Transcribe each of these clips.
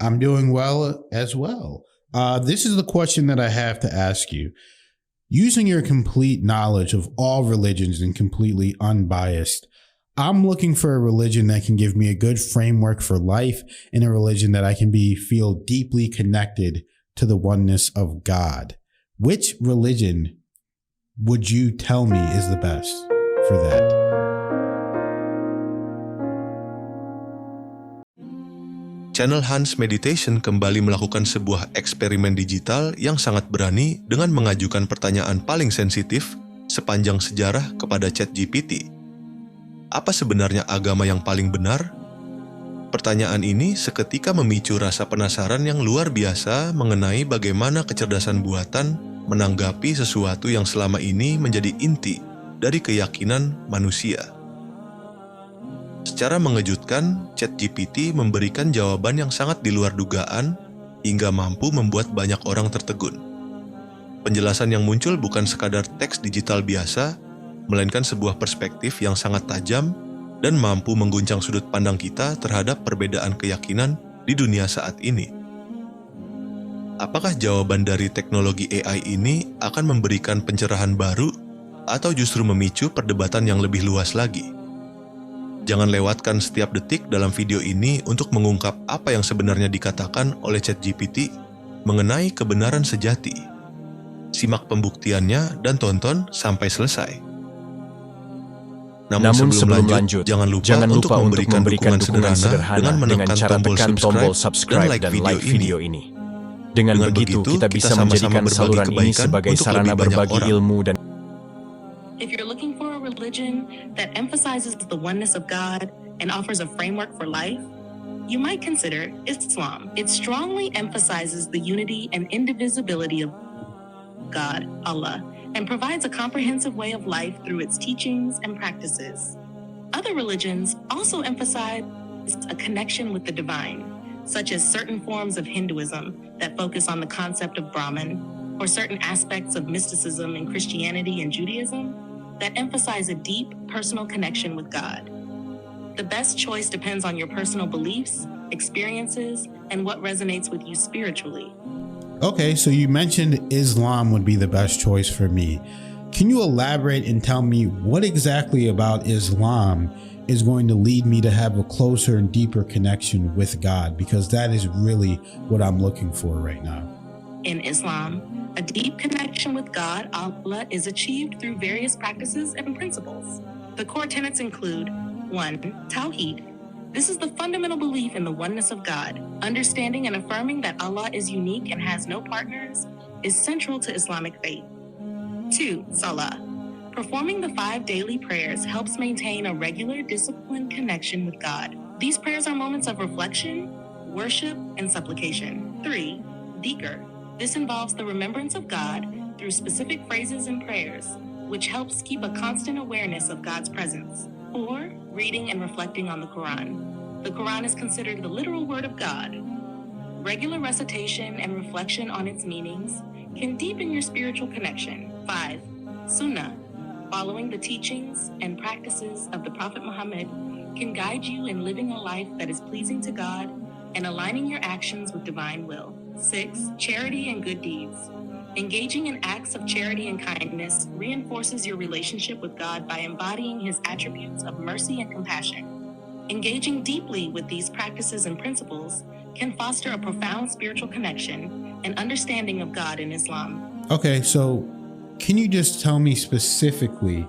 I'm doing well as well. This is the question that I have to ask you. Using your complete knowledge of all religions and completely unbiased, I'm looking for a religion that can give me a good framework for life and a religion that I can feel deeply connected to the oneness of God. Which religion would you tell me is the best for that? Channel Hans Meditation kembali melakukan sebuah eksperimen digital yang sangat berani dengan mengajukan pertanyaan paling sensitif sepanjang sejarah kepada ChatGPT. Apa sebenarnya agama yang paling benar? Pertanyaan ini seketika memicu rasa penasaran yang luar biasa mengenai bagaimana kecerdasan buatan menanggapi sesuatu yang selama ini menjadi inti dari keyakinan manusia. Secara mengejutkan, ChatGPT memberikan jawaban yang sangat di luar dugaan hingga mampu membuat banyak orang tertegun. Penjelasan yang muncul bukan sekadar teks digital biasa, melainkan sebuah perspektif yang sangat tajam dan mampu mengguncang sudut pandang kita terhadap perbedaan keyakinan di dunia saat ini. Apakah jawaban dari teknologi AI ini akan memberikan pencerahan baru atau justru memicu perdebatan yang lebih luas lagi? Jangan lewatkan setiap detik dalam video ini untuk mengungkap apa yang sebenarnya dikatakan oleh ChatGPT mengenai kebenaran sejati. Simak pembuktiannya dan tonton sampai selesai. Namun sebelum lanjut, jangan lupa untuk memberikan dukungan sederhana dengan menekan tombol subscribe dan like video ini. Dengan begitu, kita bisa menjadikan saluran ini sebagai sarana berbagi ilmu dan If you're looking for a religion that emphasizes the oneness of God and offers a framework for life, you might consider Islam. It strongly emphasizes the unity and indivisibility of God, Allah, and provides a comprehensive way of life through its teachings and practices. Other religions also emphasize a connection with the divine, such as certain forms of Hinduism that focus on the concept of Brahman, or certain aspects of mysticism in Christianity and Judaism that emphasize a deep personal connection with God. The best choice depends on your personal beliefs, experiences, and what resonates with you spiritually. Okay, so you mentioned Islam would be the best choice for me. Can you elaborate and tell me what exactly about Islam is going to lead me to have a closer and deeper connection with God? Because that is really what I'm looking for right now. In Islam, a deep connection with God, Allah, is achieved through various practices and principles. The core tenets include 1. Tawheed. This is the fundamental belief in the oneness of God. Understanding and affirming that Allah is unique and has no partners is central to Islamic faith. 2. Salah. Performing the 5 daily prayers helps maintain a regular, disciplined connection with God. These prayers are moments of reflection, worship, and supplication. 3. Dhikr. This involves the remembrance of God through specific phrases and prayers, which helps keep a constant awareness of God's presence. 4. Reading and reflecting on the Quran. The Quran is considered the literal word of God. Regular recitation and reflection on its meanings can deepen your spiritual connection. 5. Sunnah. Following the teachings and practices of the Prophet Muhammad can guide you in living a life that is pleasing to God and aligning your actions with divine will. 6. Charity and good deeds. Engaging in acts of charity and kindness reinforces your relationship with God by embodying His attributes of mercy and compassion. Engaging deeply with these practices and principles can foster a profound spiritual connection and understanding of God in Islam. Okay, so can you just tell me specifically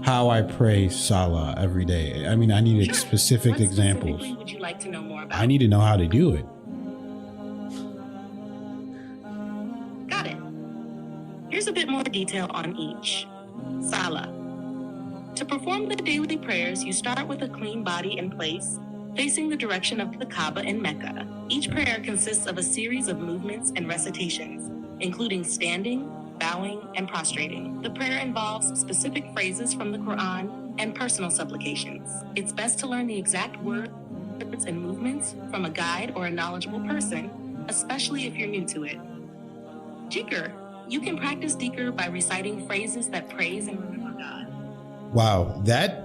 how I pray Salah every day? I mean, I need specific examples. What would you like to know more about? I need to know how to do it. Here's a bit more detail on each. Salah. To perform the daily prayers, you start with a clean body in place, facing the direction of the Kaaba in Mecca. Each prayer consists of a series of movements and recitations, including standing, bowing, and prostrating. The prayer involves specific phrases from the Quran and personal supplications. It's best to learn the exact words and movements from a guide or a knowledgeable person, especially if you're new to it. Dhikr. You can practice dhikr by reciting phrases that praise and remember God. Wow,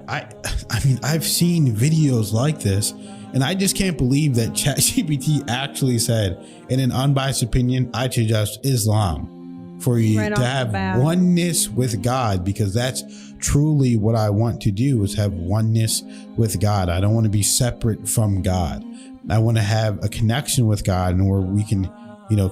I mean, I've seen videos like this, and I just can't believe that ChatGPT actually said, in an unbiased opinion, I suggest Islam for you Right to off the have bat. oneness with God, because that's truly what I want to do, is have oneness with God. I don't want to be separate from God. I want to have a connection with God, and where we can,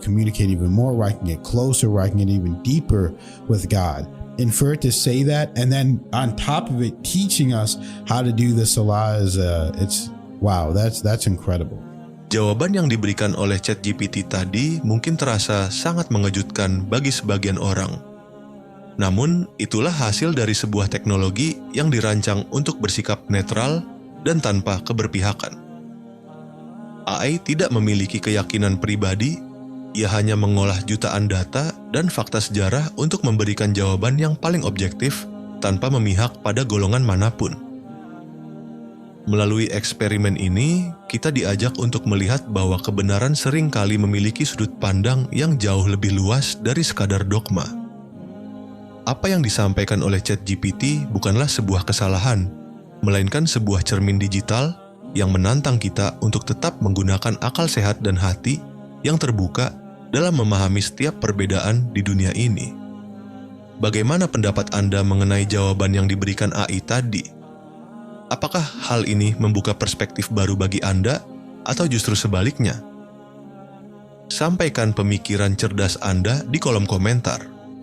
communicate even more, where I can get closer, where I can get even deeper with God. And for it to say that, and then on top of it, teaching us how to do the salah is, wow, that's incredible. Jawaban yang diberikan oleh ChatGPT tadi mungkin terasa sangat mengejutkan bagi sebagian orang. Namun, itulah hasil dari sebuah teknologi yang dirancang untuk bersikap netral dan tanpa keberpihakan. AI tidak memiliki keyakinan pribadi, ia hanya mengolah jutaan data dan fakta sejarah untuk memberikan jawaban yang paling objektif tanpa memihak pada golongan manapun. Melalui eksperimen ini, kita diajak untuk melihat bahwa kebenaran seringkali memiliki sudut pandang yang jauh lebih luas dari sekadar dogma. Apa yang disampaikan oleh ChatGPT bukanlah sebuah kesalahan, melainkan sebuah cermin digital yang menantang kita untuk tetap menggunakan akal sehat dan hati yang terbuka dalam memahami setiap perbedaan di dunia ini. Bagaimana pendapat Anda mengenai jawaban yang diberikan AI tadi? Apakah hal ini membuka perspektif baru bagi Anda, atau justru sebaliknya? Sampaikan pemikiran cerdas Anda di kolom komentar.